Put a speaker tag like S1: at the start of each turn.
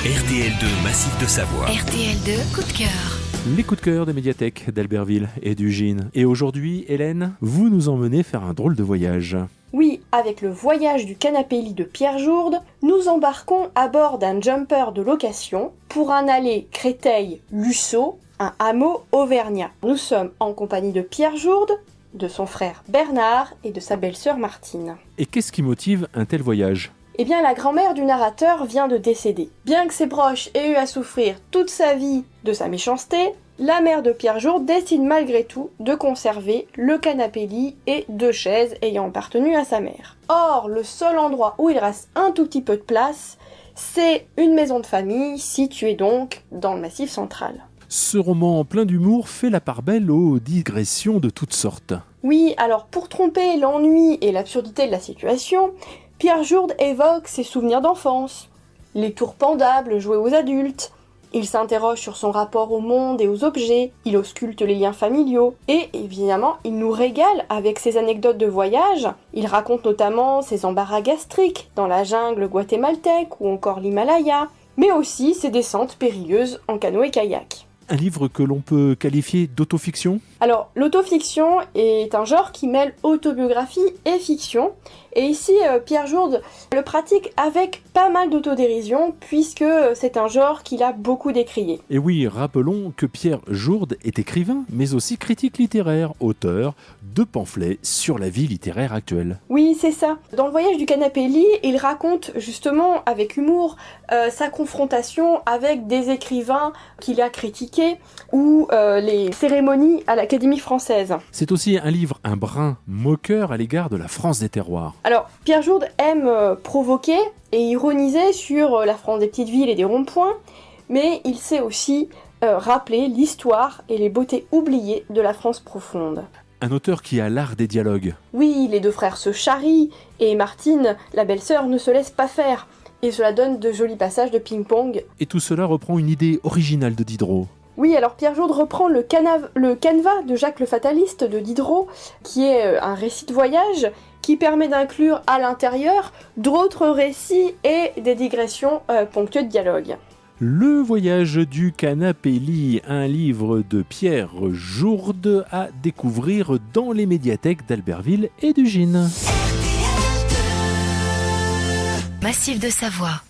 S1: RTL2 Massif de Savoie.
S2: RTL2 coup de cœur.
S3: Les coups de cœur des médiathèques d'Albertville et du Gine. Et aujourd'hui, Hélène, vous nous emmenez faire un drôle de voyage.
S4: Oui, avec le voyage du canapé-lit de Pierre Jourde, nous embarquons à bord d'un jumper de location pour un aller Créteil-Lussau, un hameau auvergnat. Nous sommes en compagnie de Pierre Jourde, de son frère Bernard et de sa belle-sœur Martine.
S3: Et qu'est-ce qui motive un tel voyage ?
S4: Eh bien, la grand-mère du narrateur vient de décéder. Bien que ses proches aient eu à souffrir toute sa vie de sa méchanceté, la mère de Pierre Jourde décide malgré tout de conserver le canapé-lit et 2 chaises ayant appartenu à sa mère. Or, le seul endroit où il reste un tout petit peu de place, c'est une maison de famille située donc dans le Massif central.
S3: Ce roman plein d'humour fait la part belle aux digressions de toutes sortes.
S4: Oui, alors pour tromper l'ennui et l'absurdité de la situation, Pierre Jourde évoque ses souvenirs d'enfance, les tours pendables joués aux adultes, il s'interroge sur son rapport au monde et aux objets, il ausculte les liens familiaux, et évidemment, il nous régale avec ses anecdotes de voyage. Il raconte notamment ses embarras gastriques dans la jungle guatémaltèque ou encore l'Himalaya, mais aussi ses descentes périlleuses en canoë-kayak.
S3: Un livre que l'on peut qualifier d'autofiction ?
S4: Alors, l'autofiction est un genre qui mêle autobiographie et fiction, et ici, Pierre Jourde le pratique avec pas mal d'autodérision, puisque c'est un genre qu'il a beaucoup décrié.
S3: Et oui, rappelons que Pierre Jourde est écrivain, mais aussi critique littéraire, auteur de pamphlets sur la vie littéraire actuelle.
S4: Oui, c'est ça. Dans le voyage du canapé-lit, il raconte justement, avec humour, sa confrontation avec des écrivains qu'il a critiqués, ou les cérémonies à l'Académie française.
S3: C'est aussi un livre un brin moqueur à l'égard de la France des terroirs.
S4: Alors, Pierre Jourde aime provoquer et ironiser sur la France des petites villes et des ronds-points, mais il sait aussi rappeler l'histoire et les beautés oubliées de la France profonde.
S3: Un auteur qui a l'art des dialogues.
S4: Oui, les 2 frères se charrient, et Martine, la belle-sœur, ne se laisse pas faire, et cela donne de jolis passages de ping-pong.
S3: Et tout cela reprend une idée originale de Diderot.
S4: Oui, alors Pierre Jourde reprend le canevas de Jacques le Fataliste de Diderot, qui est un récit de voyage qui permet d'inclure à l'intérieur d'autres récits et des digressions ponctuées de dialogues.
S3: Le voyage du canapé-lit, un livre de Pierre Jourde à découvrir dans les médiathèques d'Albertville et du Gine.
S2: Massif de Savoie.